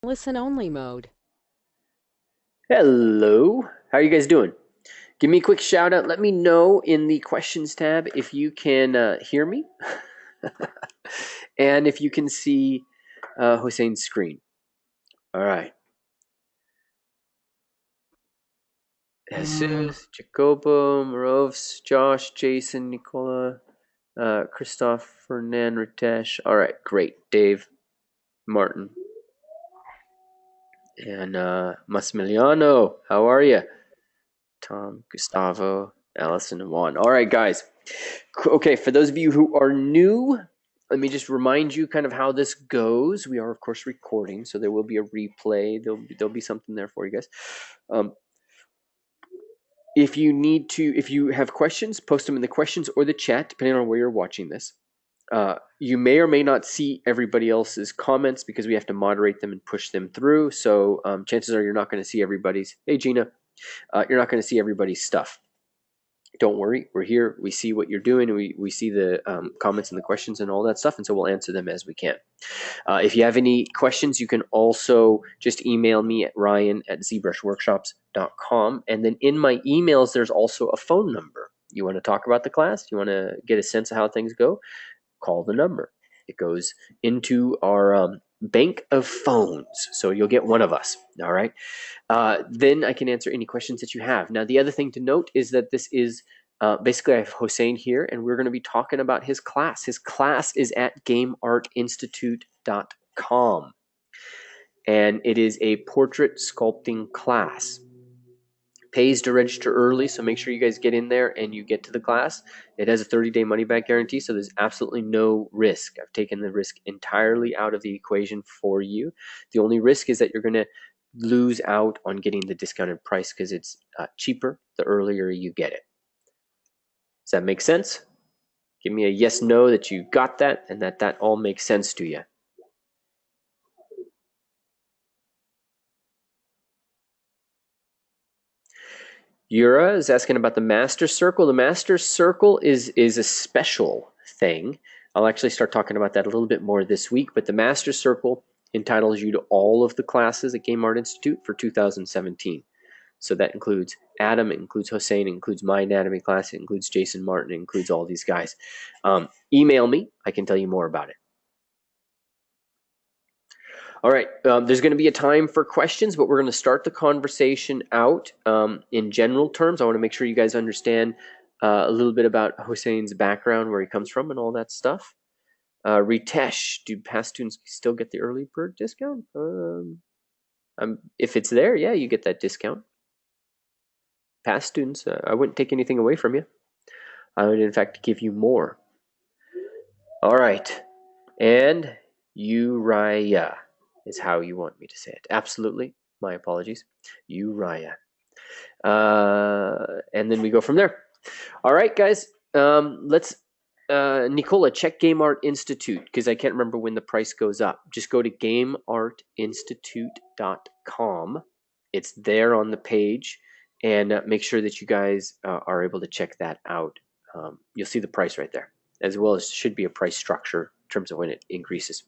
Listen only mode. Hello, how are you guys doing? Give me a quick shout out. Let me know in the questions tab if you can hear me and if you can see Hussein's screen. All right. Jesus, Jacobo, Morovs, Josh, Jason, Nicola, Christoph, Fernan, Ritesh. All right, great. Dave, Martin, and Massimiliano. How are you? Tom, Gustavo, Allison, and Juan. All right, guys. Okay, for those of you who are new, let me just remind you kind of how this goes. We are, of course, recording, so there will be a replay. There'll be something there for you guys. If you have questions, post them in the questions or the chat, depending on where you're watching this. You may or may not see everybody else's comments because we have to moderate them and push them through. So chances are you're not going to see everybody's. Hey, Gina. You're not going to see everybody's stuff. Don't worry, we're here. We see what you're doing, and we see the comments and the questions and all that stuff, and so we'll answer them as we can. If you have any questions, you can also just email me at ryan@zbrushworkshops.com, and then in my emails, there's also a phone number. You want to talk about the class? You want to get a sense of how things go? Call the number. It goes into our bank of phones, so you'll get one of us. All right. Then I can answer any questions that you have. Now, the other thing to note is that this is basically I have Hossein here, and we're going to be talking about his class. His class is at gameartinstitute.com, and it is a portrait sculpting class. Pays to register early, so make sure you guys get in there and you get to the class. It has a 30-day money-back guarantee, so there's absolutely no risk. I've taken the risk entirely out of the equation for you. The only risk is that you're going to lose out on getting the discounted price because it's cheaper the earlier you get it. Does that make sense? Give me a yes, no that you got that and that all makes sense to you. Yura is asking about the Master Circle. The Master Circle is a special thing. I'll actually start talking about that a little bit more this week, but the Master Circle entitles you to all of the classes at Game Art Institute for 2017. So that includes Adam, it includes Hossein, it includes my anatomy class, it includes Jason Martin, it includes all these guys. Email me, I can tell you more about it. All right, there's going to be a time for questions, but we're going to start the conversation out in general terms. I want to make sure you guys understand a little bit about Hossein's background, where he comes from, and all that stuff. Ritesh, do past students still get the early bird discount? If it's there, yeah, you get that discount. Past students, I wouldn't take anything away from you. I would, in fact, give you more. All right, and Uriah is how you want me to say it. Absolutely. My apologies. Uriah. And then we go from there. All right, guys. Let's, Nicola, check Game Art Institute because I can't remember when the price goes up. Just go to gameartinstitute.com. It's there on the page. And make sure that you guys are able to check that out. You'll see the price right there, as well as should be a price structure in terms of when it increases.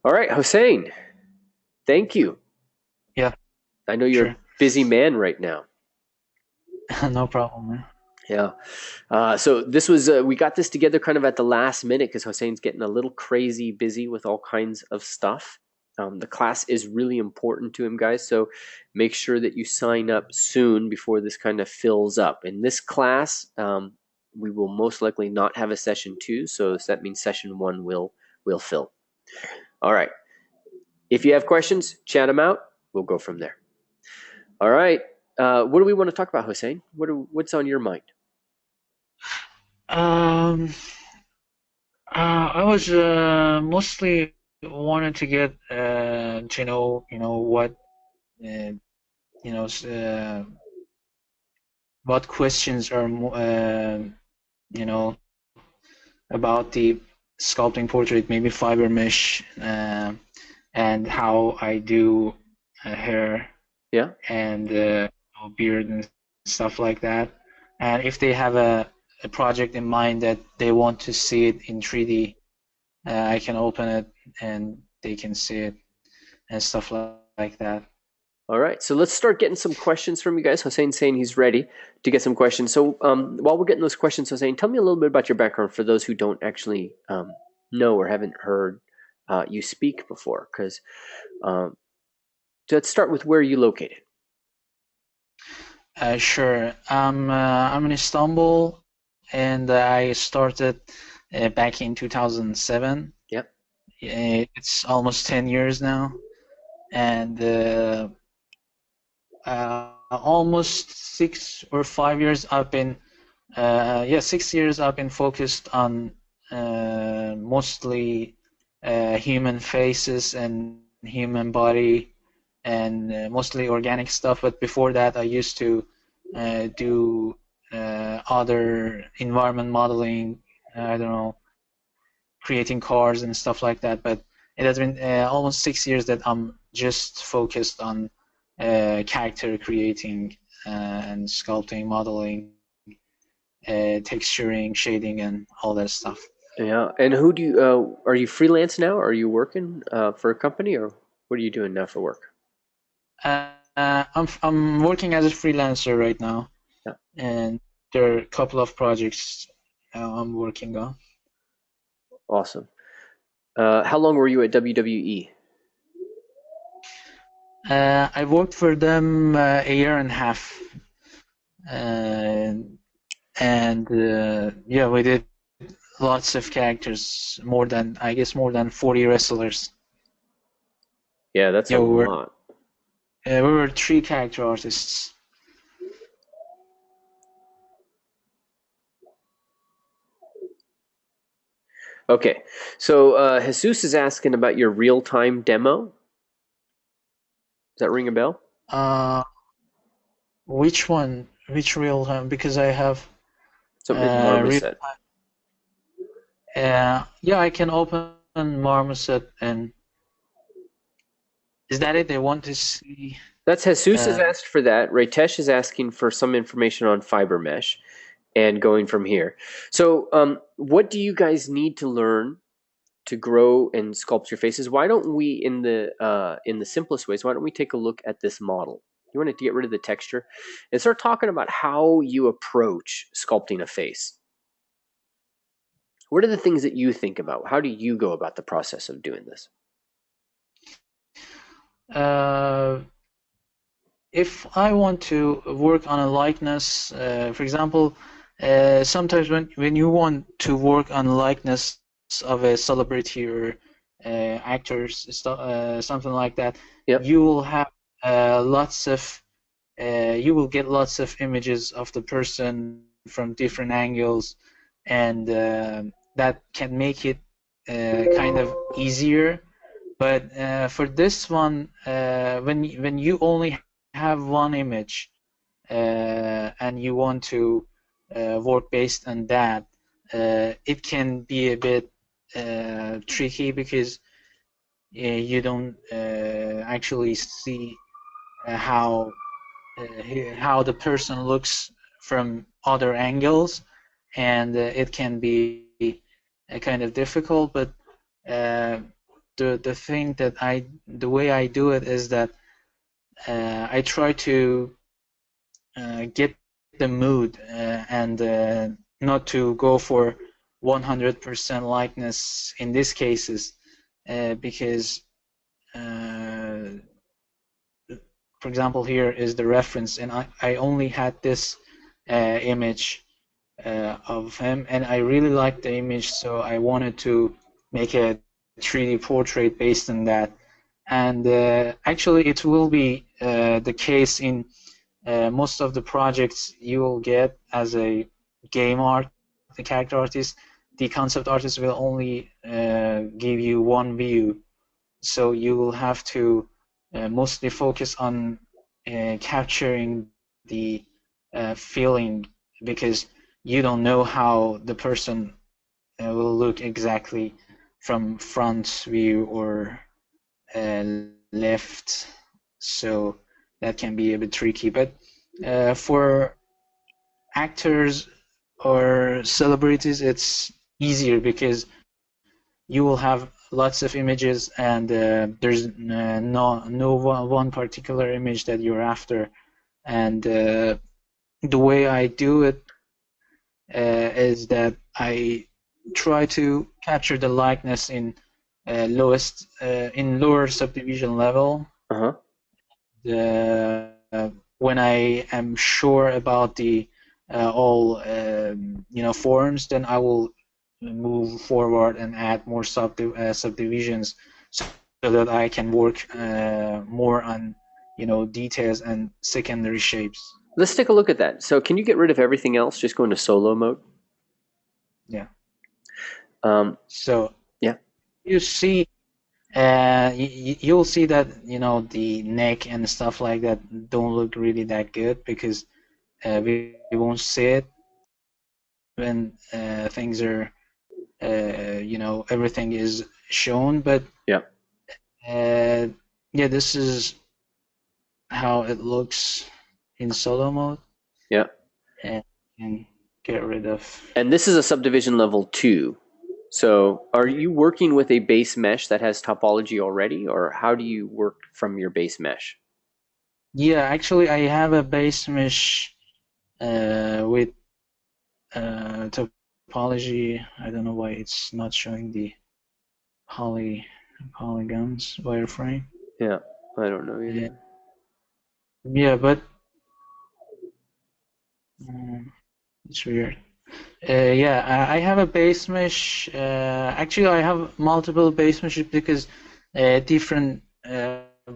All right, Hossein, thank you. Yeah. I know you're a busy man right now. No problem, man. Yeah. So this was, we got this together kind of at the last minute because Hossein's getting a little crazy busy with all kinds of stuff. The class is really important to him, guys, so make sure that you sign up soon before this kind of fills up. In this class, we will most likely not have a session 2, so that means session 1 will fill. All right. If you have questions, chat them out. We'll go from there. All right. What do we want to talk about, Hossein? What's on your mind? I was mostly wanted to get to know, what what questions are about the sculpting portrait, maybe fiber mesh, and how I do hair, Yeah, and beard and stuff like that. And if they have a project in mind that they want to see it in 3D, I can open it and they can see it. and stuff like that. All right, so let's start getting some questions from you guys. Hussein's saying he's ready to get some questions. So while we're getting those questions, Hussein, tell me a little bit about your background for those who don't actually know or haven't heard you speak before. Because let's start with where you located. Sure. I'm in Istanbul, and I started back in 2007. Yep. It's almost 10 years now, and almost 6 or 5 years I've been 6 years I've been focused on mostly human faces and human body, and mostly organic stuff. But before that I used to do other environment modeling, I don't know, creating cars and stuff like that. But it has been almost 6 years that I'm just focused on character creating and sculpting, modeling, texturing, shading, and all that stuff. Yeah, and who do you are you freelance now? Are you working for a company, or what are you doing now for work? I'm working as a freelancer right now, Yeah. and there are a couple of projects I'm working on. Awesome. How long were you at WWE? I worked for them a year and a half, and yeah, we did lots of characters, more than 40 wrestlers. Yeah, that's a lot. We were 3 character artists. Okay, so Jesus is asking about your real-time demo. Does that ring a bell? Which one? Which real time? Because I have something Marmoset. Yeah, I can open Marmoset, and is that it? They want to see. That's Jesus has asked for that. Raytesh is asking for some information on fiber mesh and going from here. So what do you guys need to learn to grow and sculpt your faces? Why don't we, in the simplest ways, why don't we take a look at this model? You want to get rid of the texture and start talking about how you approach sculpting a face. What are the things that you think about? How do you go about the process of doing this? If I want to work on a likeness, for example, sometimes when you want to work on a likeness of a celebrity or actors, something like that, yep. you will have you will get lots of images of the person from different angles, and that can make it kind of easier. But for this one, when you only have one image and you want to work based on that, it can be a bit tricky, because you don't actually see how the person looks from other angles, and it can be kind of difficult. But the thing that the way I do it is that I try to get the mood and not to go for 100% likeness in these cases, because for example, here is the reference, and I only had this image of him, and I really liked the image, so I wanted to make a 3D portrait based on that. And actually it will be the case in most of the projects you will get as a game art, the character artist. The concept artist will only give you one view, so you will have to mostly focus on capturing the feeling, because you don't know how the person will look exactly from front view or left, so that can be a bit tricky. But for actors or celebrities, it's easier, because you will have lots of images, and there's no one particular image that you're after. And the way I do it is that I try to capture the likeness in lower subdivision level. Uh-huh. When I am sure about the all forms, then I will move forward and add more subdivisions, so that I can work more on details and secondary shapes. Let's take a look at that. So can you get rid of everything else? Just go into solo mode. Yeah. So yeah, you see, you'll see that the neck and stuff like that don't look really that good, because we won't see it when things are everything is shown. But yeah, this is how it looks in solo mode. Yeah. And get rid of. And this is a subdivision level 2. So are you working with a base mesh that has topology already, or how do you work from your base mesh? Yeah, actually I have a base mesh with topology. I don't know why it's not showing the polygons wireframe. Yeah, I don't know either. Yeah, but it's weird. Yeah, I have a base mesh. Actually, I have multiple base meshes, because different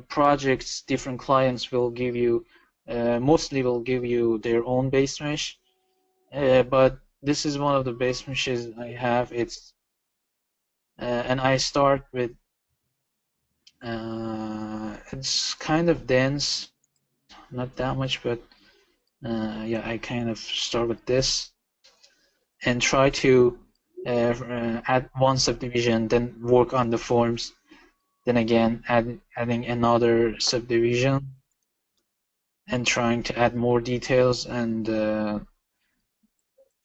projects, different clients will give you, mostly will give you their own base mesh. But this is one of the base meshes I have. It's and I start with. It's kind of dense, not that much, but yeah, I kind of start with this and try to add one subdivision, then work on the forms, then again adding another subdivision and trying to add more details. And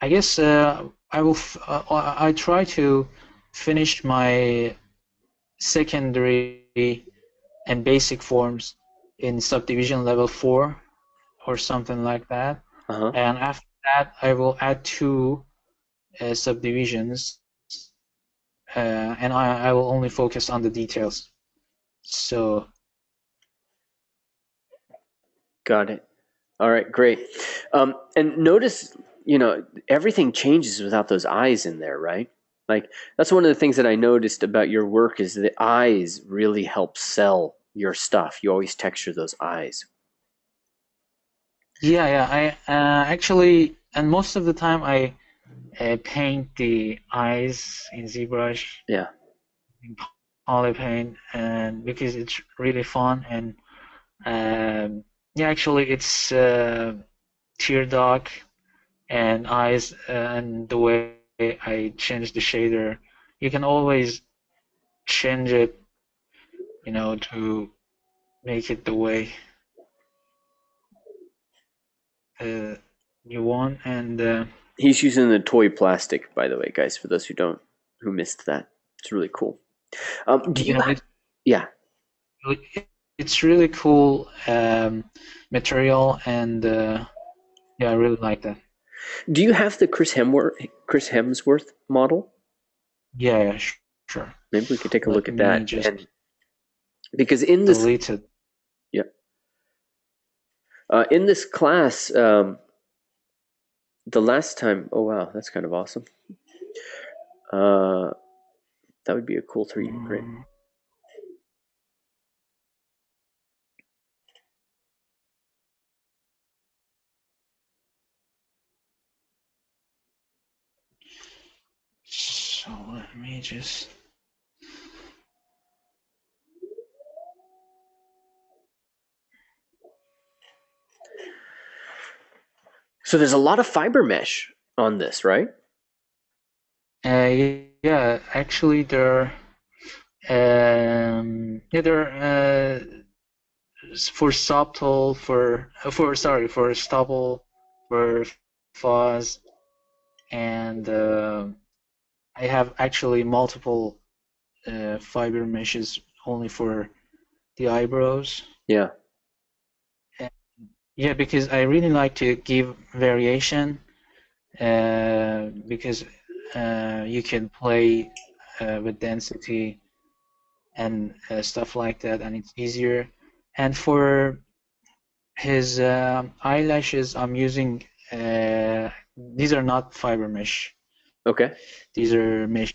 I guess I try to finish my secondary and basic forms in subdivision level 4 or something like that. And after that I will add 2 subdivisions, and I will only focus on the details. So got it. All right, great. And notice, everything changes without those eyes in there, right? Like, that's one of the things that I noticed about your work, is the eyes really help sell your stuff. You always texture those eyes. yeah, I actually, and most of the time I paint the eyes in ZBrush. Yeah. In poly paint, and because it's really fun. And yeah, actually it's tear duct and eyes, and the way I change the shader, you can always change it, to make it the way you want. And he's using the toy plastic, by the way, guys, for those who missed that. It's really cool. Yeah, it's really cool material, and yeah, I really like that. Do you have the Chris Hemsworth model? Yeah, sure. Maybe we could take a look at that. Because in this, deleted. Yeah, in this class, the last time. Oh wow, that's kind of awesome. That would be a cool 3D print. So let me just. So there's a lot of fiber mesh on this, right? Yeah, actually there for subtle, for stubble, for fuzz, and I have actually multiple fiber meshes only for the eyebrows. Yeah. Yeah, because I really like to give variation, because you can play with density and stuff like that, and it's easier. And for his eyelashes, I'm using these are not fiber mesh. Okay. These are mesh.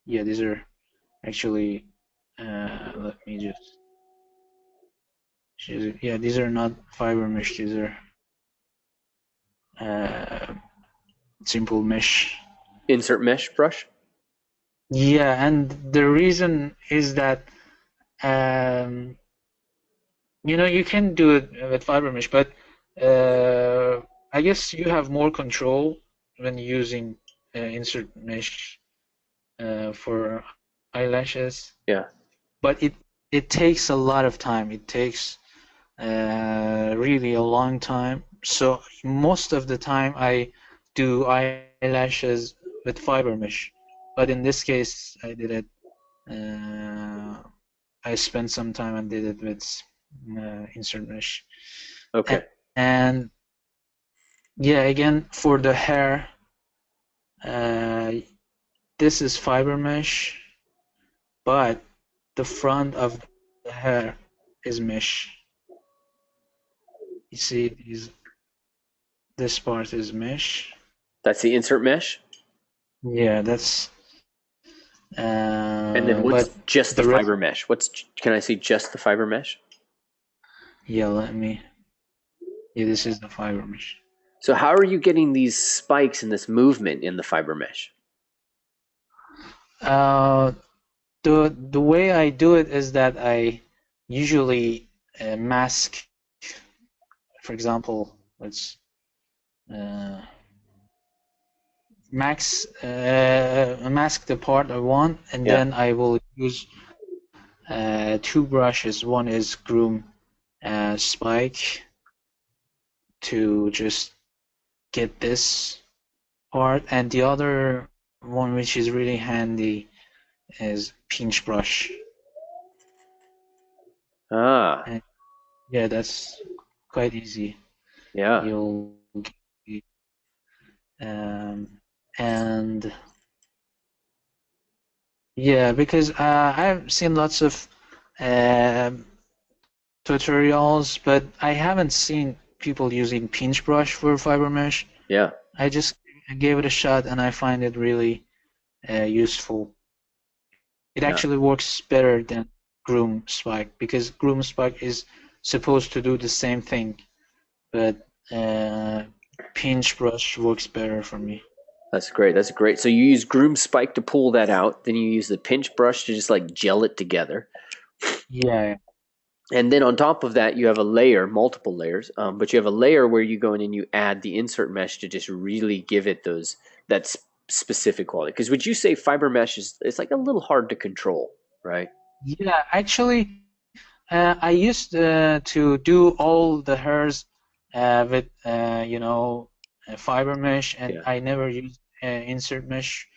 Yeah, these are actually. Let me just. Yeah, these are not fiber mesh. These are simple mesh. Insert mesh brush. Yeah, and the reason is that you can do it with fiber mesh, but I guess you have more control when using insert mesh for eyelashes. Yeah. But it takes a lot of time. It takes really a long time. So most of the time I do eyelashes with fiber mesh. But in this case, I did it. I spent some time and did it with insert mesh. Okay. And yeah, again for the hair, this is fiber mesh, but the front of the hair is mesh. You see, this part is mesh. That's the insert mesh. Yeah, that's. And then what's But just the the rest. fiber mesh? Can I see just the fiber mesh? Yeah, let me. Yeah, this is the fiber mesh. So how are you getting these spikes and this movement in the fiber mesh? The way I do it is that I usually mask. For example, let's mask the part I want, and Yeah. then I will use two brushes. One is groom spike to just get this part, and the other one, which is really handy, is pinch brush. Ah. And yeah, that's quite easy. Yeah. You'll and yeah, because I've seen lots of tutorials, but I haven't seen people using pinch brush for fiber mesh. Yeah. I just gave it a shot and I find it really useful. It Yeah. actually works better than groom spike because groom spike is supposed to do the same thing, but pinch brush works better for me. That's great. That's great. So you use groom spike to pull that out, then you use the pinch brush to just like gel it together. Yeah. And then on top of that, you have a layer, multiple layers, but you have a layer where you go in and you add the insert mesh to just really give it that specific quality. Because would you say fiber mesh it's like a little hard to control, right? Yeah, actually, I used to do all the hairs with fiber mesh, and Yeah. I never used insert mesh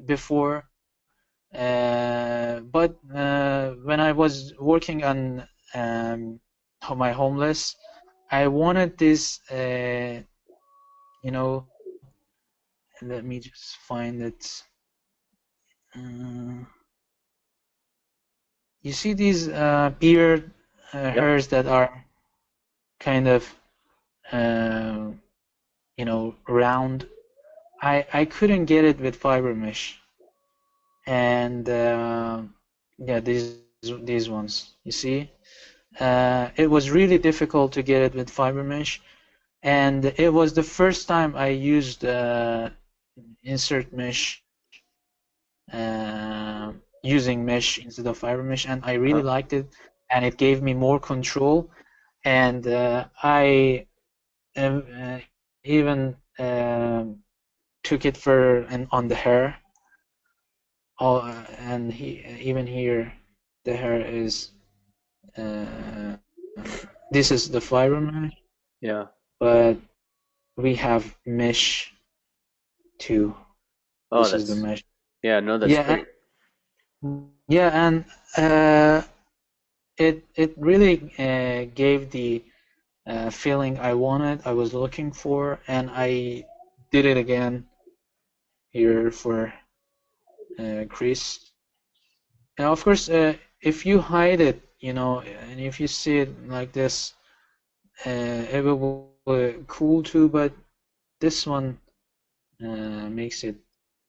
before. But when I was working on my homeless, I wanted this. Let me just find it. You see these beard Yep. hairs that are kind of round. I couldn't get it with fiber mesh, and yeah, these ones. You see, it was really difficult to get it with fiber mesh, and it was the first time I used insert mesh, using mesh instead of fiber mesh, and I really liked it, and it gave me more control, and I even took it on the hair. And even here, the hair is. This is the fiber mesh. Yeah. But we have mesh too. Oh, This is the mesh. yeah. No, that's great. Yeah, and it really gave the feeling I was looking for, and I did it again here for Chris. And of course, if you hide it, and if you see it like this, it will be cool too, but this one makes it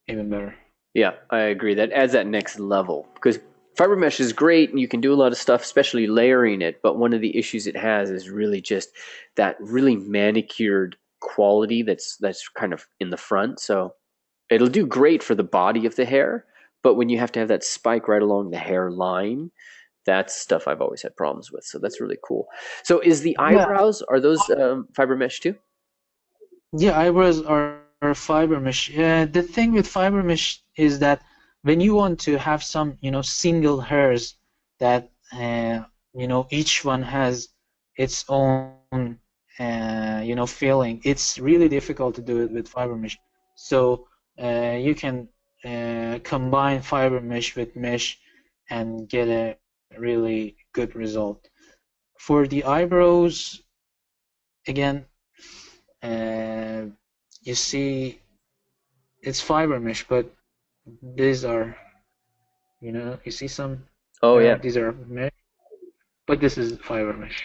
even better. Yeah, I agree. That adds that next level because fiber mesh is great and you can do a lot of stuff, especially layering it. But one of the issues it has is really just that really manicured quality that's kind of in the front. So it'll do great for the body of the hair, but when you have to have that spike right along the hairline, that's stuff I've always had problems with. So that's really cool. So is the Yeah, eyebrows, are those fiber mesh too? yeah, eyebrows are fiber mesh. The thing with fiber mesh is that when you want to have some, single hairs that, each one has its own, feeling, it's really difficult to do it with fiber mesh. So you can combine fiber mesh with mesh and get a really good result. For the eyebrows, again, uh, you see it's fiber mesh, but these are, you see some, Oh yeah, these are mesh, but this is fiber mesh.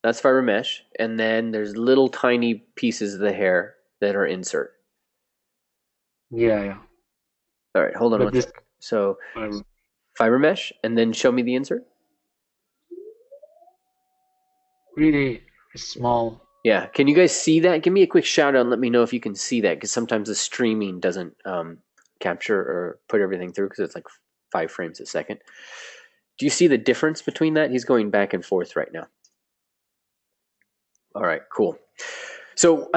that's fiber mesh. And then there's little tiny pieces of the hair that are insert. Yeah, yeah. All right, hold on But one this sec. So fiber, fiber mesh, and then show me the insert. really small. Yeah, can you guys see that? Give me a quick shout out and let me know if you can see that because sometimes the streaming doesn't capture or put everything through because it's like 5 frames a second. Do you see the difference between that? He's going back and forth right now. All right, cool. So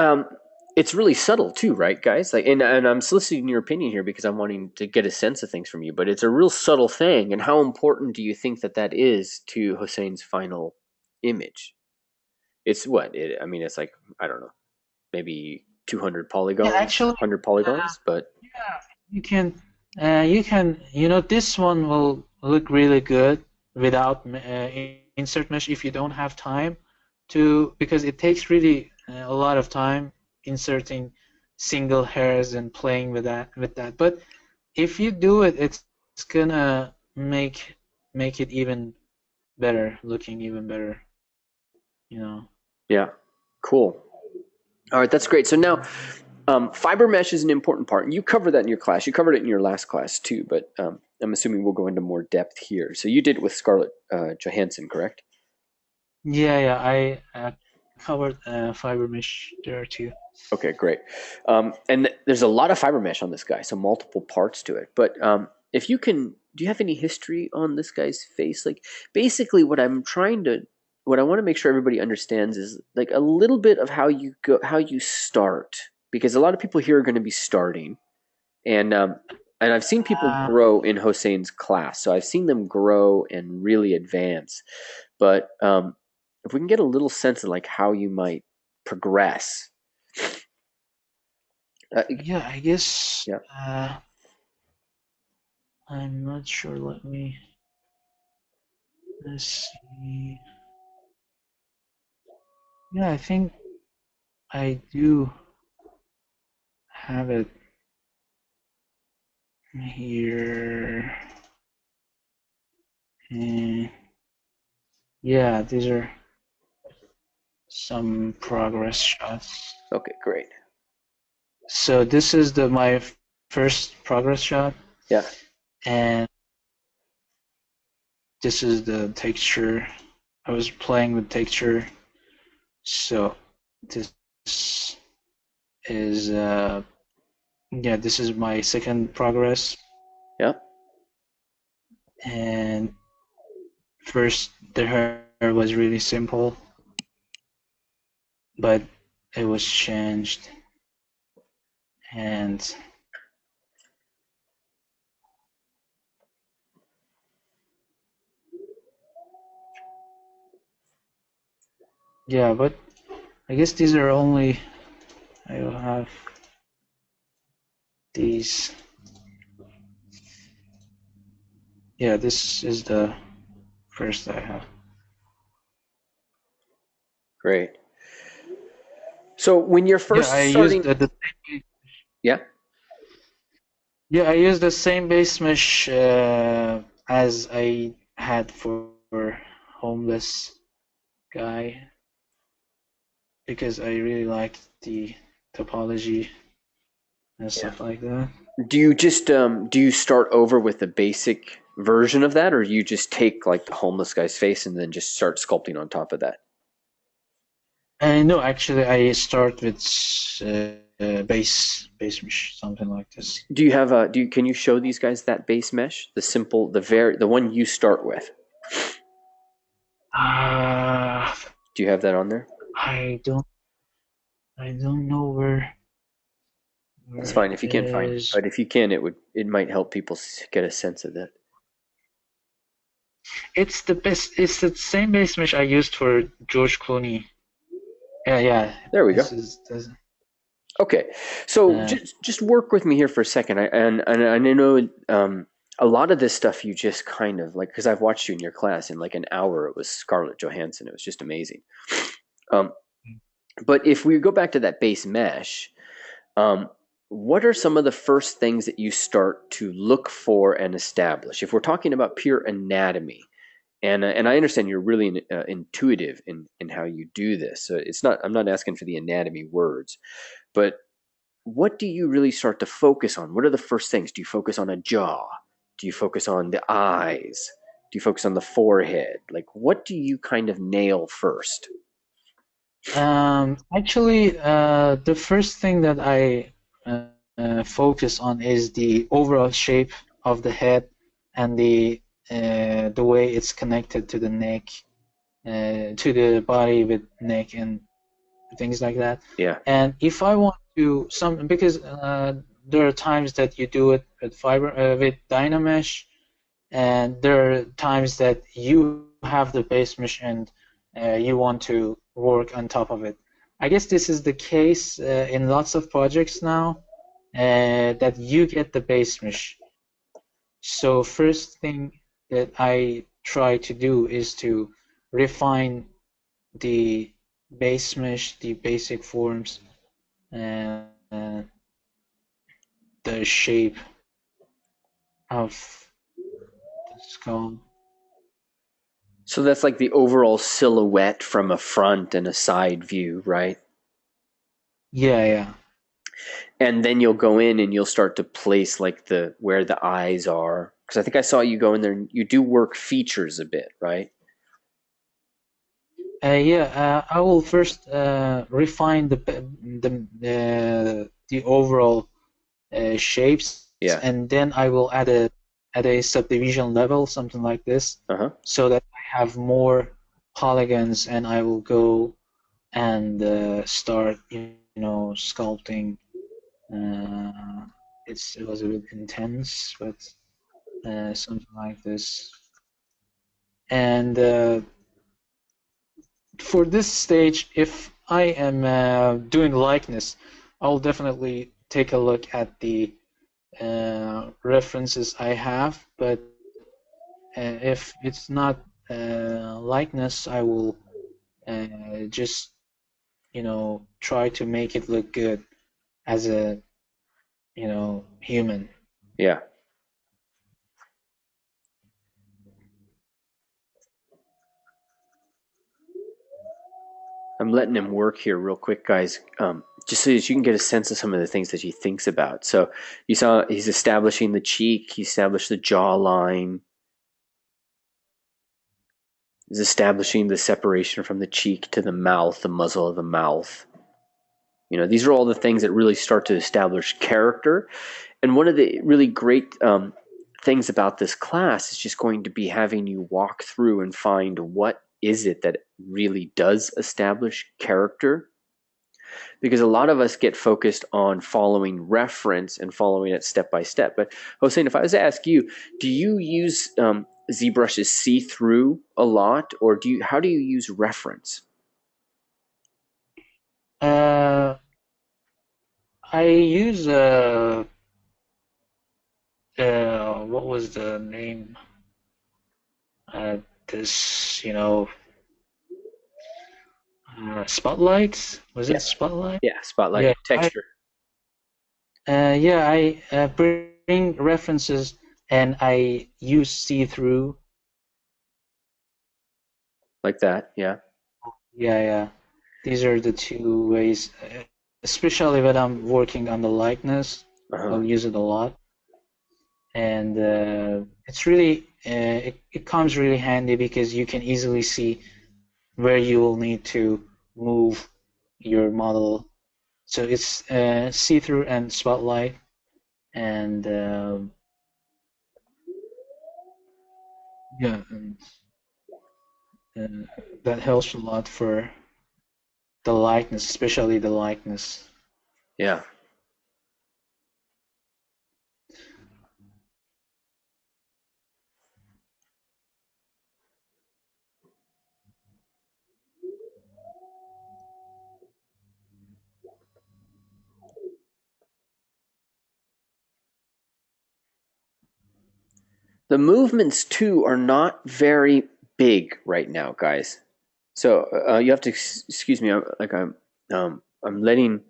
it's really subtle too, right, guys? Like, and I'm soliciting your opinion here because I'm wanting to get a sense of things from you. But it's a real subtle thing. And how important do you think that is to Hussein's final image? It's what? I mean, it's like I don't know, maybe 200 Yeah, polygons, actually, 100 polygons, but yeah, this one will look really good without insert mesh if you don't have time to, because it takes really a lot of time inserting single hairs and playing with that. But if you do it, it's gonna make it even better, looking even better, you know. yeah, cool. All right, that's great. So now, fiber mesh is an important part. You covered that in your class. You covered it in your last class too, but I'm assuming we'll go into more depth here. So you did it with Scarlett Johansson, correct? Yeah, I covered fiber mesh there too. Okay, great. And there's a lot of fiber mesh on this guy, so multiple parts to it. But if you can, do you have any history on this guy's face? Like, basically, what I want to make sure everybody understands is like a little bit of how you start, because a lot of people here are going to be starting, and and I've seen people Uh, grow in Hossein's class, so I've seen them grow and really advance. But if we can get a little sense of like how you might progress. Uh, yeah, I guess yeah. I'm not sure. Let's see. Yeah, I think I do have it here. And yeah, these are some progress shots. Okay, great. So this is my first progress shot, Yeah. and this is the texture. I was playing with texture, so this is this is my second progress. Yeah. And first the hair was really simple, but it was changed, and yeah, but I guess these are only, I will have these. yeah, this is the first I have. Great. So when you're Yeah, first I used starting, the yeah. yeah, I used the same base mesh as I had for homeless guy because I really liked the topology and Yeah. stuff like that. Do you just do you start over with the basic version of that, or you just take like the homeless guy's face and then just start sculpting on top of that? No, actually, I start with base mesh, something like this. Do you have a can you show these guys that base mesh, the one you start with? Uh, Do you have that on there? I don't I don't know That's where fine it if you can't find it, is. but if you can, it might help people get a sense of that. It's the best. It's the same base mesh I used for George Clooney. Yeah, yeah. There we go. This. Okay, so Uh, just work with me here for a second. And I know a lot of this stuff you just kind of like, because I've watched you in your class in like an hour. It was Scarlett Johansson. It was just amazing. Um, but if we go back to that base mesh, um, what are some of the first things that you start to look for and establish? If we're talking about pure anatomy, and I understand you're really intuitive in how you do this, so it's not. I'm not asking for the anatomy words, but what do you really start to focus on? What are the first things? Do you focus on a jaw? Do you focus on the eyes? Do you focus on the forehead? Like, what do you kind of nail first? actually, the first thing that I focus on is the overall shape of the head and the way it's connected to the neck, to the body with neck and things like that. Yeah, And if I want to because there are times that you do it with with Dynamesh, and there are times that you have the base mesh and you want to work on top of it. I guess this is the case in lots of projects now that you get the base mesh. So first thing that I try to do is to refine the base mesh, the basic forms, and the shape of the skull. so that's like the overall silhouette from a front and a side view, right? Yeah, yeah. And then you'll go in and you'll start to place like the where the eyes are, because I think I saw you go in there and you do work features a bit, right? I will first refine the overall shapes, Yeah. and then I will add a subdivision level, something like this, Uh-huh. so that I have more polygons, and I will go and start, sculpting. Uh, it was a bit intense, but something like this. And for this stage, if I am doing likeness, I'll definitely take a look at the references I have, but if it's not likeness, I will just, try to make it look good as a, human. Yeah. I'm letting him work here real quick, guys, just so that you can get a sense of some of the things that he thinks about. So you saw he's establishing the cheek, he established the jawline, he's establishing the separation from the cheek to the mouth, the muzzle of the mouth. These are all the things that really start to establish character. And one of the really great things about this class is just going to be having you walk through and find what is it that really does establish character, because a lot of us get focused on following reference and following it step by step. But Hossein, if I was to ask you, do you use ZBrush's see-through a lot, or how do you use reference? Uh, I use what was the name? this, spotlight. Was Yeah, it spotlight? yeah, spotlight Yeah, texture I bring references and I use see-through. like that. Yeah. Yeah. These are the two ways, especially when I'm working on the likeness. Uh-huh. I'll use it a lot, and it's really it comes really handy because you can easily see where you will need to move your model. So it's see-through and spotlight, and yeah, and that helps a lot for the likeness, especially the likeness. Yeah. The movements too are not very big right now, guys. So you have to excuse me. I'm letting,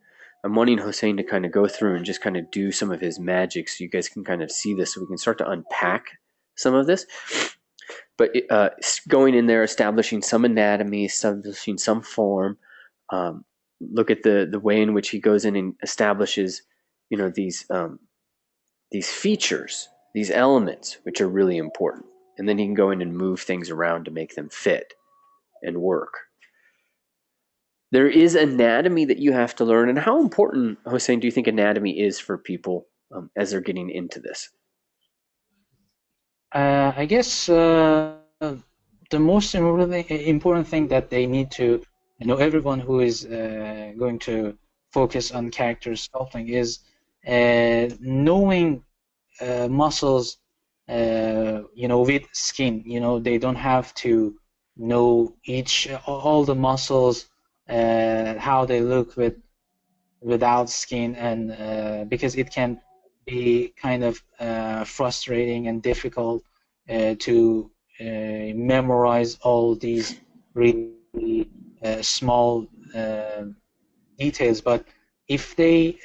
I'm wanting Hossein to kind of go through and just kind of do some of his magic, so you guys can kind of see this, so we can start to unpack some of this. But going in there, establishing some anatomy, establishing some form. Look at the way in which he goes in and establishes, these features, these elements, which are really important. And then he can go in and move things around to make them fit and work. There is anatomy that you have to learn. And how important, Hossein, do you think anatomy is for people as they're getting into this? I guess the most important thing that they need to, everyone who is going to focus on character sculpting is knowing muscles, with skin. They don't have to know all the muscles, how they look without skin, and because it can be kind of frustrating and difficult to memorize all these really small details. But if they,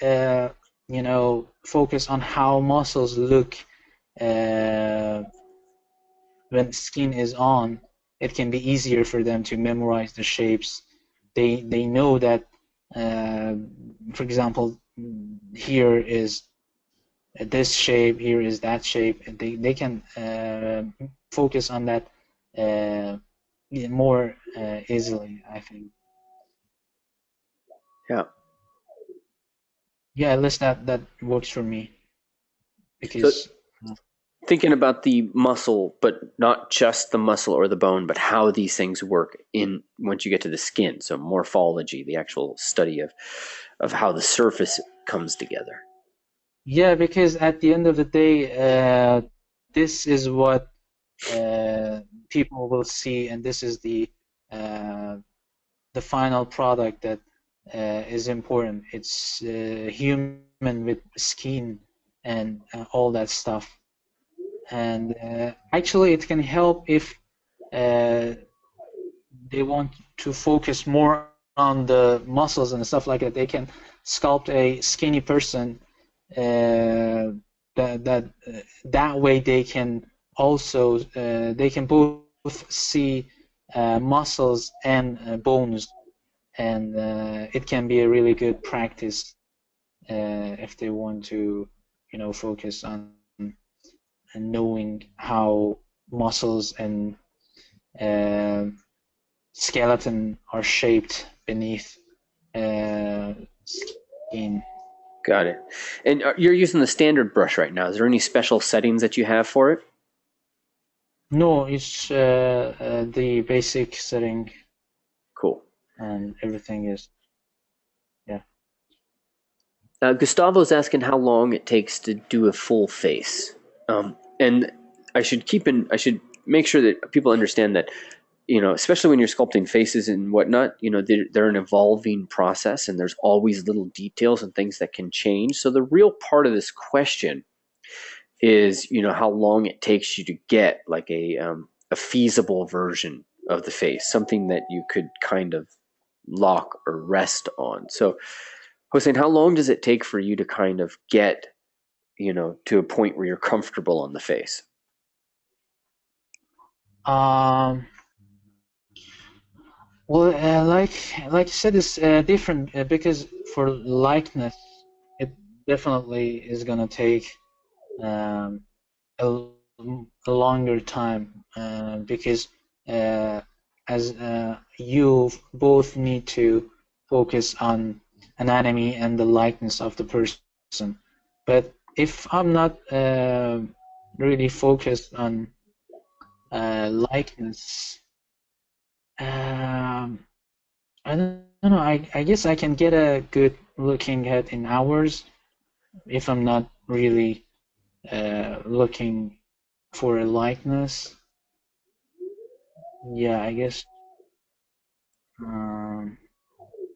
focus on how muscles look when skin is on, it can be easier for them to memorize the shapes. They know that, for example, here is this shape, here is that shape, and they can focus on that more easily, I think. Yeah. Yeah, at least that works for me So because thinking about the muscle, but not just the muscle or the bone, but how these things work in once you get to the skin. So morphology, the actual study of how the surface comes together. yeah, because at the end of the day, this is what people will see, and this is the final product that is important. It's human with skin and all that stuff. And actually, it can help if they want to focus more on the muscles and stuff like that. They can sculpt a skinny person. That way they can also they can both see muscles and bones, and it can be a really good practice if they want to, focus on knowing how muscles and uh, skeleton are shaped beneath skin. Got it. And you're using the standard brush right now. Is there any special settings that you have for it? No, it's the basic setting, Cool. and everything is, yeah. Gustavo's asking how long it takes to do a full face, and I should make sure that people understand that, especially when you're sculpting faces and whatnot, they're an evolving process, and there's always little details and things that can change. So the real part of this question is, how long it takes you to get like a feasible version of the face, something that you could kind of lock or rest on. So, Hossein, how long does it take for you to kind of get, to a point where you're comfortable on the face? Well, like you said, it's different because for likeness, it definitely is gonna take um, a, a longer time because as you both need to focus on anatomy and the likeness of the person. But if I'm not really focused on likeness, I don't know. I guess I can get a good looking at in hours if I'm not really looking for a likeness. Yeah, I guess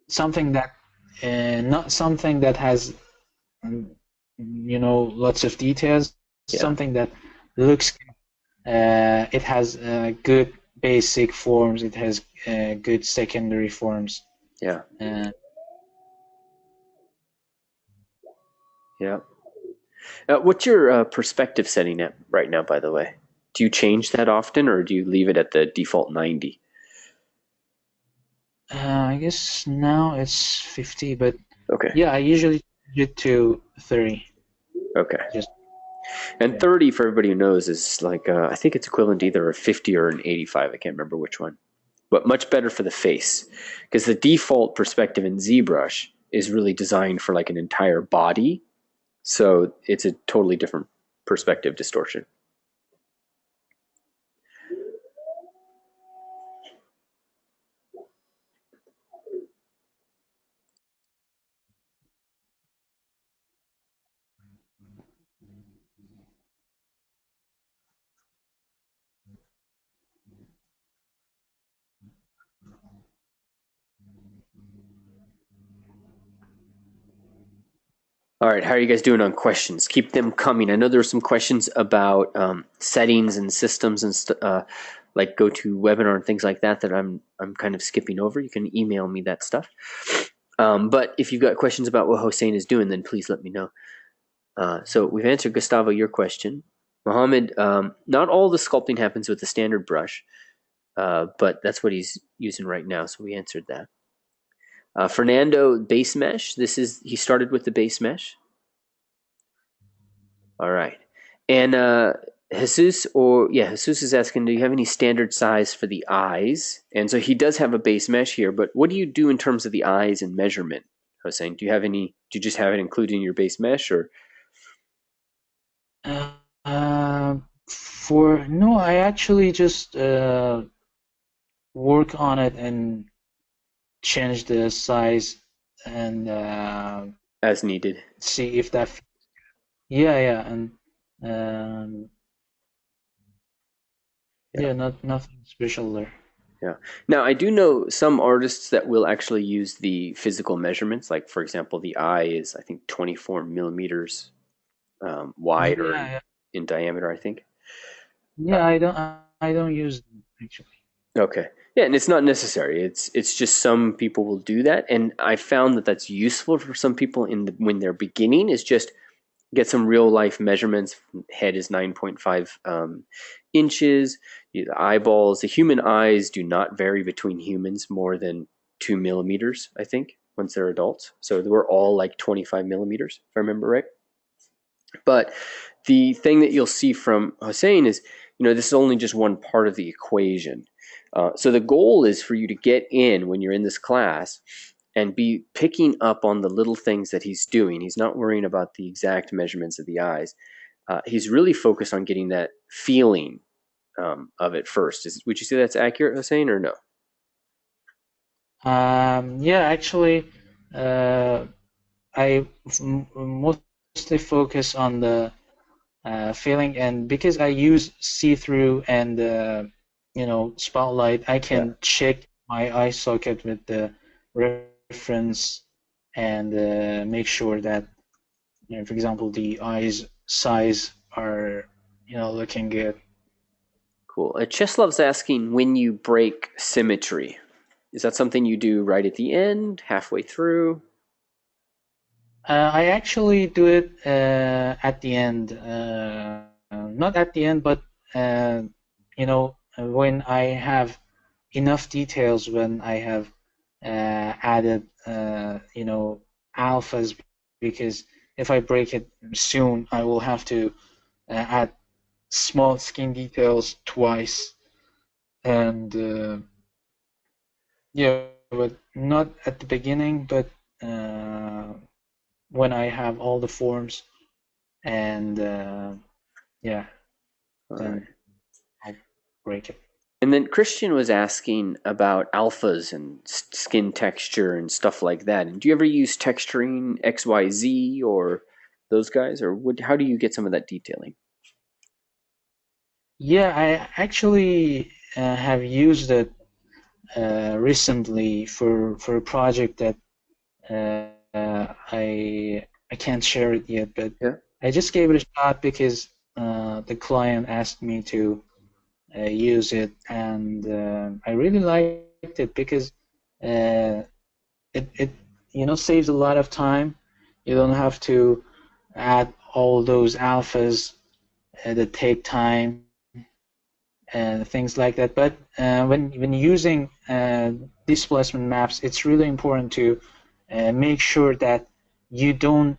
something that not something that has lots of details. Yeah. Something that looks it has good basic forms. It has good secondary forms. Yeah. Yeah. What's your perspective setting at right now, by the way? Do you change that often, or do you leave it at the default 90? I guess now it's 50, but Okay. yeah, I usually change it to 30. Okay. Just And 30, for everybody who knows, is like I think it's equivalent to either a 50 or an 85. I can't remember which one, but much better for the face, because the default perspective in ZBrush is really designed for like an entire body, so it's a totally different perspective distortion. All right, how are you guys doing on questions? Keep them coming. I know there were some questions about settings and systems and like GoToWebinar and things like that I'm kind of skipping over. You can email me that stuff. But if you've got questions about what Hossein is doing, then please let me know. So we've answered, Gustavo, your question. Mohammed, not all the sculpting happens with the standard brush, but that's what he's using right now, so we answered that. Fernando, base mesh. He started with the base mesh. All right. And Jesus is asking, do you have any standard size for the eyes? And so he does have a base mesh here, but what do you do in terms of the eyes and measurement, Hossein? Do you just have it included in your base mesh, or? No, I actually just work on it and change the size and as needed. See if that. Yeah, and nothing special there. Yeah. Now, I do know some artists that will actually use the physical measurements. Like, for example, the eye is, I think, 24 millimeters wide or in diameter, I think. Yeah, I don't use them, actually. Okay. Yeah, and it's not necessary. It's just some people will do that, and I found that that's useful for some people when they're beginning. Is just get some real life measurements. Head is 9.5 inches. The eyeballs, the human eyes do not vary between humans more than 2 millimeters, I think, once they're adults. So we're all like 25 millimeters, if I remember right. But the thing that you'll see from Hossein is, this is only just one part of the equation. So the goal is for you to get in when you're in this class and be picking up on the little things that he's doing. He's not worrying about the exact measurements of the eyes. He's really focused on getting that feeling of it first. Would you say that's accurate, Hossein, or no? Yeah, actually, I mostly focus on the feeling, and because I use see-through and spotlight, I can check my eye socket with the reference and make sure that, for example, the eyes size are looking good. Cool. Cheslov's asking when you break symmetry. Is that something you do right at the end, halfway through? I actually do it at the end. Not at the end, but when I have enough details, when I have added alphas, because if I break it soon, I will have to add small skin details twice, and yeah, but not at the beginning, but when I have all the forms, and yeah, then I'll break it. And then Christian was asking about alphas and skin texture and stuff like that. And do you ever use texturing XYZ or those guys, or how do you get some of that detailing? Yeah, I actually have used it recently for a project that I can't share it yet, but Yeah. I just gave it a shot because the client asked me to use it, and I really liked it because it saves a lot of time. You don't have to add all those alphas that take time and things like that. But when using displacement maps, it's really important to make sure that you don't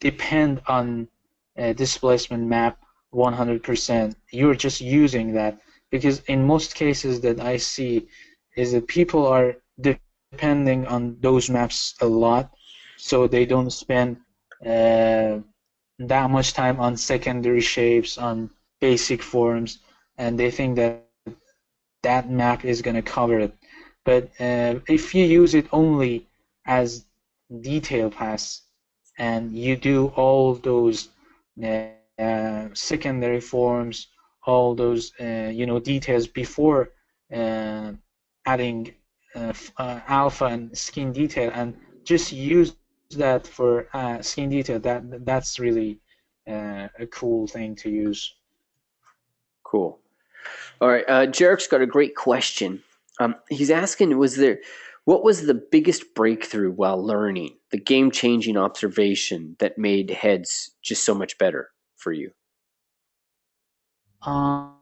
depend on displacement map 100%. You're just using that, because in most cases that I see is that people are depending on those maps a lot, so they don't spend that much time on secondary shapes, on basic forms, and they think that that map is going to cover it. But if you use it only as detail paths, and you do all those secondary forms, all those details before adding alpha and skin detail, and just use that for skin detail, that's really a cool thing to use. Cool. All right. Jarek's got a great question. He's asking, what was the biggest breakthrough while learning, the game-changing observation that made heads just so much better for you? I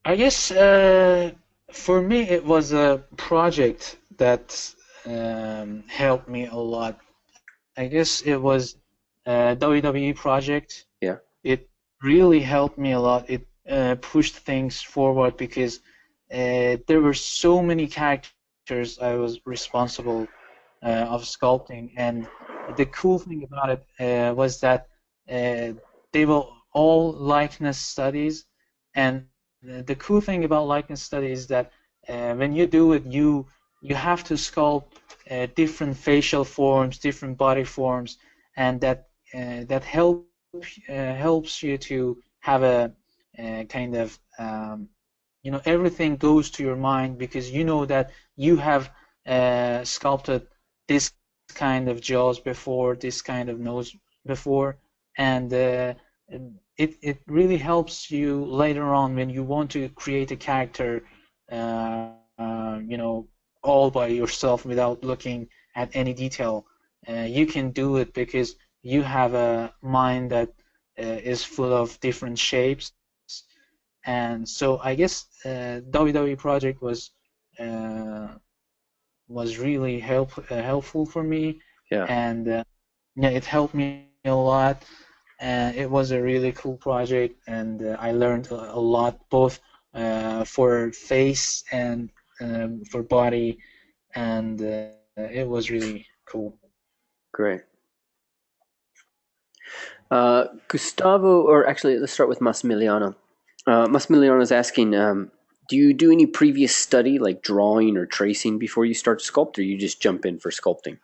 guess for me it was a project that helped me a lot. I guess it was a WWE project. Yeah. It really helped me a lot. It pushed things forward because there were so many characters I was responsible of sculpting, and the cool thing about it was that they were all likeness studies, and the cool thing about likeness studies is that when you do it, you have to sculpt different facial forms, different body forms, and that helps you to have a kind of everything goes to your mind, because you know that you have sculpted this kind of jaws before, this kind of nose before, and it really helps you later on when you want to create a character, all by yourself without looking at any detail. You can do it because you have a mind that is full of different shapes. And so I guess WWE project was really helpful for me. Yeah. And yeah, it helped me a lot. It was a really cool project, and I learned a lot, both for face and for body, and it was really cool. Great. Gustavo, or actually, let's start with Massimiliano. Massimiliano is asking, do you do any previous study, like drawing or tracing, before you start to sculpt, or you just jump in for sculpting?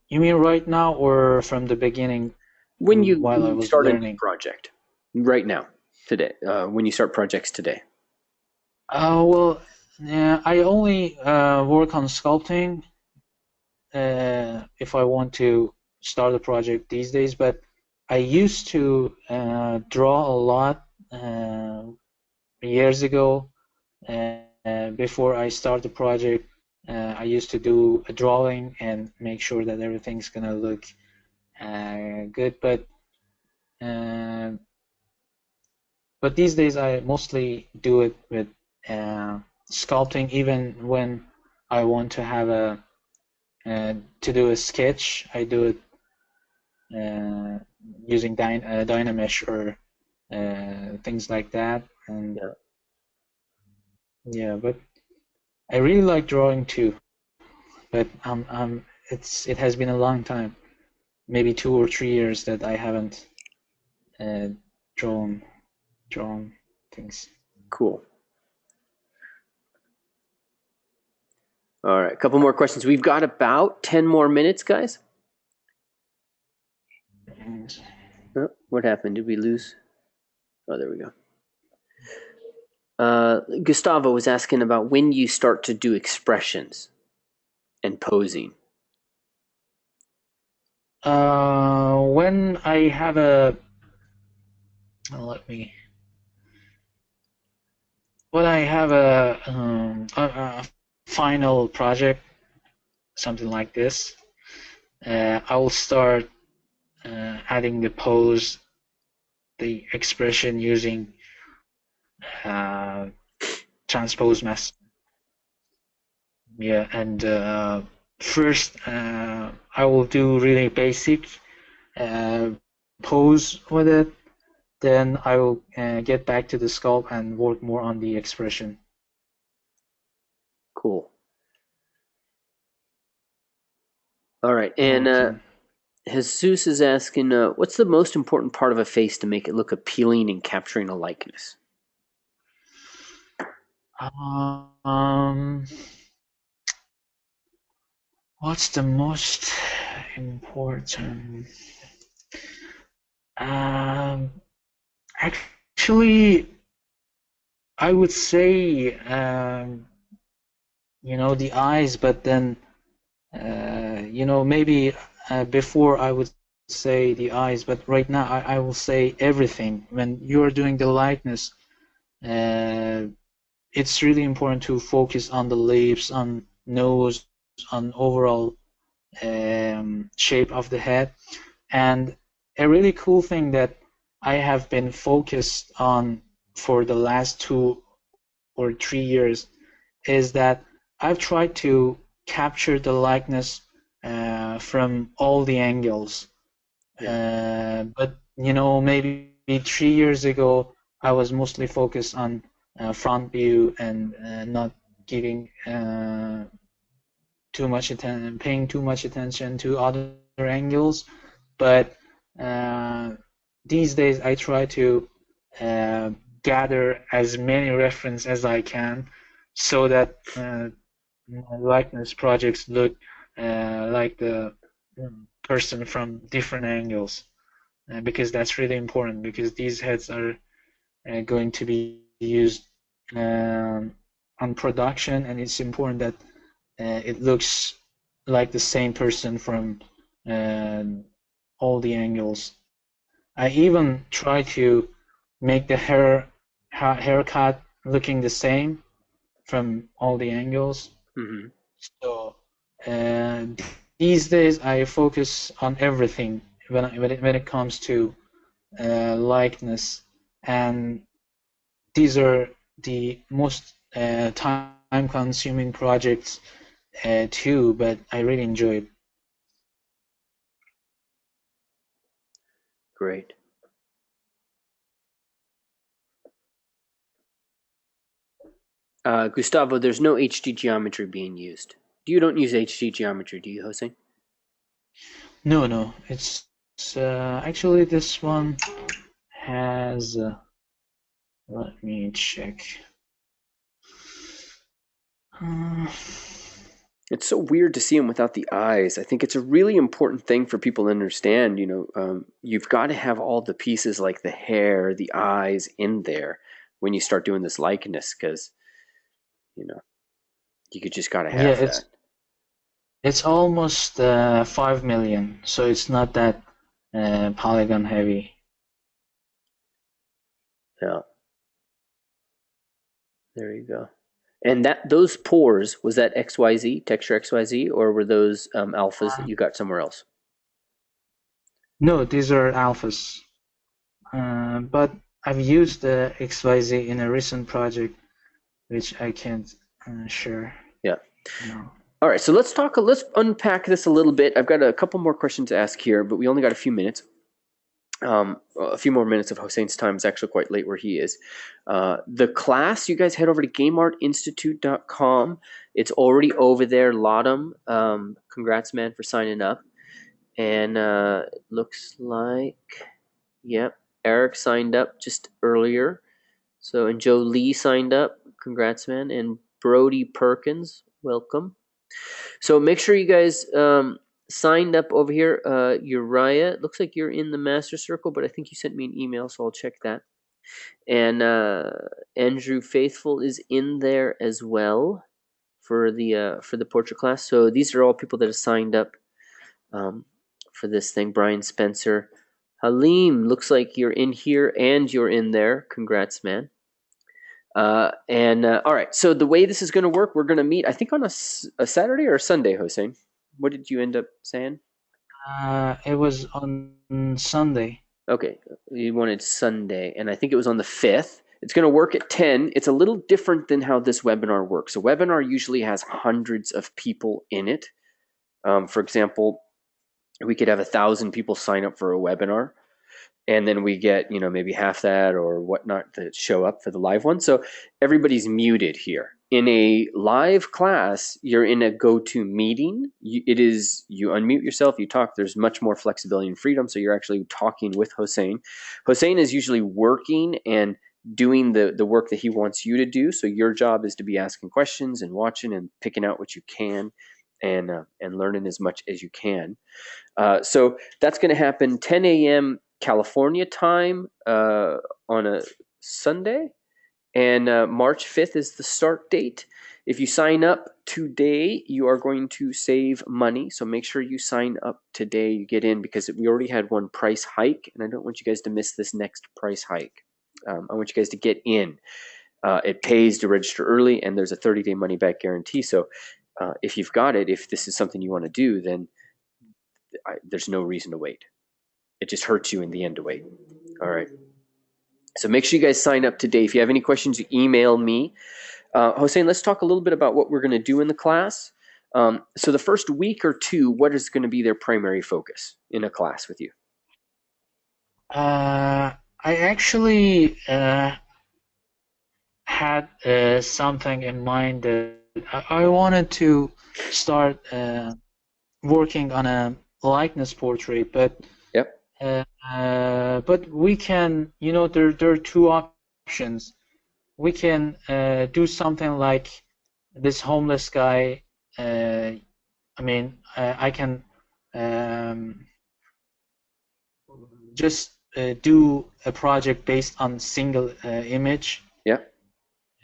You mean right now or from the beginning When while I you was start a new learning? project, right now, today, when you start projects today. Well, yeah, I only work on sculpting if I want to start a project these days, but I used to draw a lot years ago. Before I start the project, I used to do a drawing and make sure that everything's gonna look good. But these days I mostly do it with sculpting. Even when I want to have to do a sketch, I do it using Dynamesh or things like that. And yeah, but I really like drawing too. But it has been a long time, maybe 2 or 3 years that I haven't drawn things. Cool. All right, a couple more questions. We've got about 10 more minutes, guys. Oh, what happened? Did we lose? Oh, there we go. Gustavo was asking about when you start to do expressions and posing. When I have a final project, something like this, I will start adding the pose, the expression using transpose master. Yeah, and first I will do really basic pose with it. Then I will get back to the sculpt and work more on the expression. Cool. All right, and Jesus is asking, what's the most important part of a face to make it look appealing and capturing a likeness? What's the most important? Actually, I would say, the eyes, but then, maybe before I would say the eyes, but right now I will say everything. When you're doing the likeness, it's really important to focus on the lips, on nose, on overall shape of the head. And a really cool thing that I have been focused on for the last 2 or 3 years is that I've tried to capture the likeness from all the angles. But maybe 3 years ago I was mostly focused on front view and not giving too much attention, paying too much attention to other angles. But these days I try to gather as many references as I can, so that my likeness projects look like the person from different angles, because that's really important, because these heads are going to be used on production, and it's important that it looks like the same person from all the angles. I even try to make the haircut looking the same from all the angles. Mm-hmm. So these days I focus on everything when it comes to likeness, and these are the most time-consuming projects too, but I really enjoy it. Great. Gustavo, there's no HD geometry being used. You don't use HD geometry, do you, Jose? No. It's actually this one has. Let me check. It's so weird to see them without the eyes. I think it's a really important thing for people to understand. You've got to have all the pieces like the hair, the eyes in there when you start doing this likeness, because you just got to have that. It's almost 5 million, so it's not that polygon heavy. Yeah. There you go. And those pores, was that XYZ, texture XYZ, or were those alphas that you got somewhere else? No, these are alphas. But I've used the XYZ in a recent project, which I can't share. Yeah. No. All right, so let's unpack this a little bit. I've got a couple more questions to ask here, but we only got a few minutes. A few more minutes of Hosein's time. Is actually quite late where he is. The class, you guys head over to gameartinstitute.com. It's already over there. Lottom, congrats, man, for signing up. And it looks like, yep, Eric signed up just earlier. So, and Joe Lee signed up. Congrats, man. And Brody Perkins, welcome. So make sure you guys signed up over here. Uriah, it looks like you're in the master circle, but I think you sent me an email, so I'll check that. And Andrew Faithful is in there as well for the portrait class. So these are all people that have signed up for this thing. Brian Spencer, Halim, looks like you're in here and you're in there. Congrats, man. All right, so the way this is going to work, we're going to meet, I think, on a Saturday or a Sunday, Hosein. What did you end up saying? It was on Sunday. Okay, you wanted Sunday, and I think it was on the 5th. It's going to work at 10. It's a little different than how this webinar works. A webinar usually has hundreds of people in it. For example, we could have 1,000 people sign up for a webinar, and then we get, maybe half that or whatnot to show up for the live one. So everybody's muted here. In a live class, you're in a go-to meeting. You unmute yourself, you talk. There's much more flexibility and freedom, so you're actually talking with Hosein. Hosein is usually working and doing the work that he wants you to do. So your job is to be asking questions and watching and picking out what you can and learning as much as you can. So that's going to happen 10 a.m. California time on a Sunday, and March 5th is the start date. If you sign up today, you are going to save money, so make sure you sign up today. You get in because we already had one price hike, and I don't want you guys to miss this next price hike. I want you guys to get in. It pays to register early, and there's a 30-day money-back guarantee. So if you've got it, if this is something you want to do, then there's no reason to wait. It just hurts you in the end to wait. All right. So make sure you guys sign up today. If you have any questions, you email me. Hosein, let's talk a little bit about what we're going to do in the class. So the first week or two, what is going to be their primary focus in a class with you? I actually had something in mind that I wanted to start working on a likeness portrait, but yep. But we can, there are two options. We can do something like this homeless guy. I can just do a project based on single image. Yeah.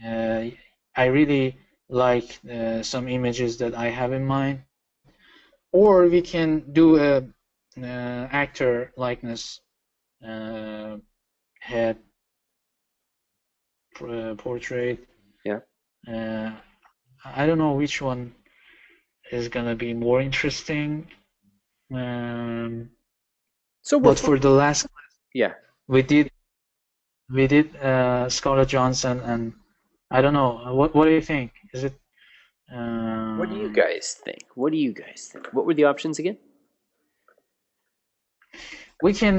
I really like some images that I have in mind. Or we can do a actor likeness head portrait. Yeah. I don't know which one is gonna be more interesting. But for the last class, yeah, we did Scarlett Johansson, and I don't know. What do you think? Is it? What do you guys think? What were the options again? We can,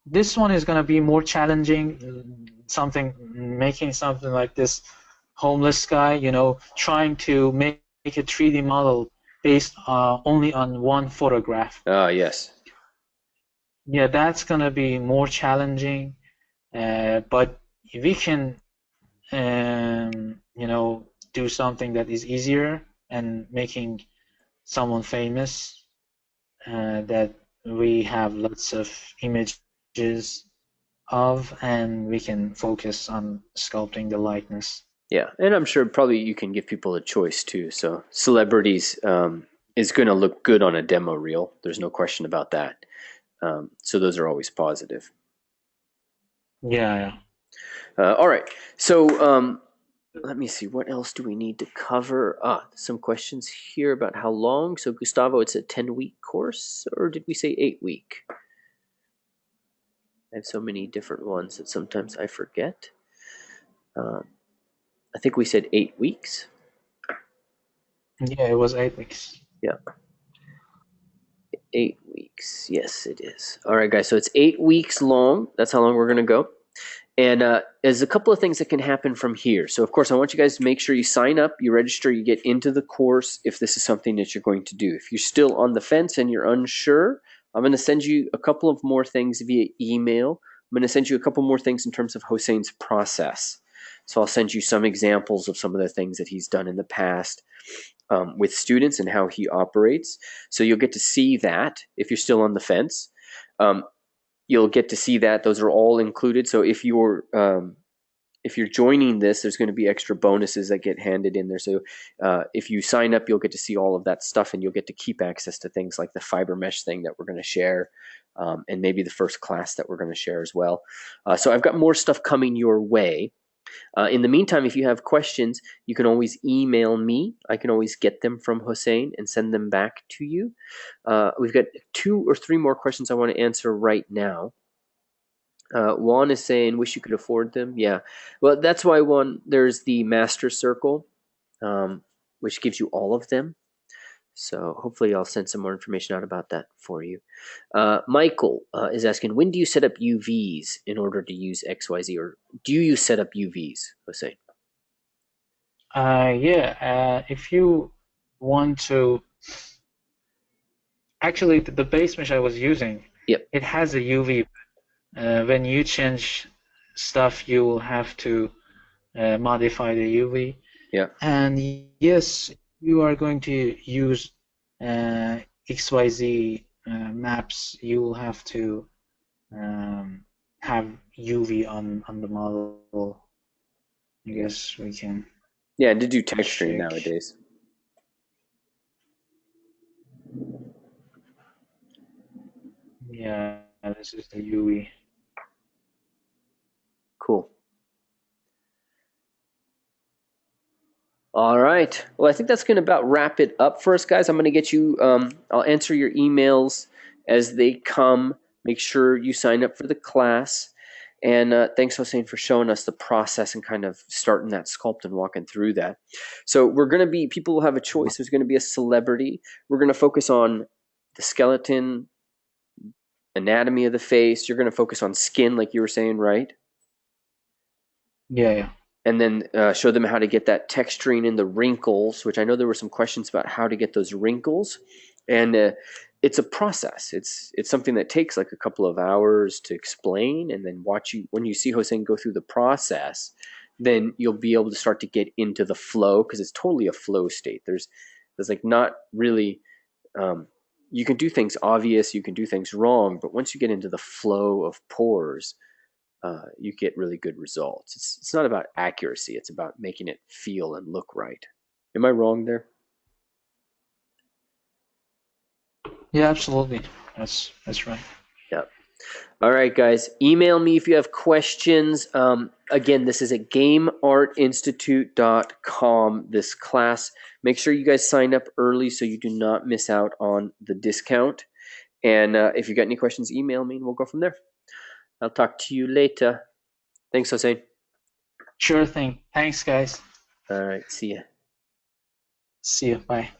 this one is going to be more challenging. Making something like this homeless guy, trying to make a 3D model based only on one photograph. Yes. Yeah, that's going to be more challenging. But we can, do something that is easier and making someone famous that we have lots of images of, and we can focus on sculpting the likeness. Yeah, and I'm sure probably you can give people a choice too. So celebrities is going to look good on a demo reel. There's no question about that. So those are always positive. Yeah, All right. So let me see. What else do we need to cover? Some questions here about how long. So Gustavo, it's a 10-week course, or did we say 8-week? I have so many different ones that sometimes I forget. I think we said 8 weeks. yeah. It was 8 weeks. Yeah. 8 weeks. Yes, it is. All right, guys. So it's 8 weeks long. That's how long we're going to go. And there's a couple of things that can happen from here. So, of course, I want you guys to make sure you sign up, you register, you get into the course if this is something that you're going to do. If you're still on the fence and you're unsure, I'm going to send you a couple of more things via email. I'm going to send you a couple more things in terms of Hossein's process. So I'll send you some examples of some of the things that he's done in the past with students and how he operates. So you'll get to see that if you're still on the fence. You'll get to see that. Those are all included. So if you're joining this, there's going to be extra bonuses that get handed in there. So if you sign up, you'll get to see all of that stuff, and you'll get to keep access to things like the fiber mesh thing that we're going to share, and maybe the first class that we're going to share as well. So I've got more stuff coming your way. In the meantime, if you have questions, you can always email me. I can always get them from Hossein and send them back to you. We've got 2 or 3 more questions I want to answer right now. Juan is saying, wish you could afford them. Yeah, well, that's why there's the Master Circle, which gives you all of them. So hopefully I'll send some more information out about that for you. Michael is asking, when do you set up UVs in order to use XYZ? Or do you set up UVs, Hossein? Yeah, if you want to, actually the base mesh I was using, Yep. It has a UV. When you change stuff, you will have to modify the UV. Yeah. And yes, you are going to use XYZ maps. You will have to have UV on the model. I guess we can. Yeah, and to do texturing nowadays. Yeah, this is the UV. Cool. All right. Well, I think that's going to about wrap it up for us, guys. I'm going to get you, I'll answer your emails as they come. Make sure you sign up for the class. And thanks, Hossein, for showing us the process and kind of starting that sculpt and walking through that. So people will have a choice. There's going to be a celebrity. We're going to focus on the skeleton, anatomy of the face. You're going to focus on skin, like you were saying, right? Yeah. And then show them how to get that texturing in the wrinkles, which I know there were some questions about how to get those wrinkles. And it's a process. It's something that takes like a couple of hours to explain, and then when you see Hossein go through the process, then you'll be able to start to get into the flow, because it's totally a flow state. There's like not really, you can do things obvious, you can do things wrong, but once you get into the flow of pores, you get really good results. It's not about accuracy. It's about making it feel and look right. Am I wrong there? Yeah, absolutely. That's right. Yeah. All right, guys. Email me if you have questions. Again, this is at gameartinstitute.com, this class. Make sure you guys sign up early so you do not miss out on the discount. And if you got any questions, email me and we'll go from there. I'll talk to you later. Thanks, Hossein. Sure thing. Thanks, guys. All right. See ya. See you. Bye.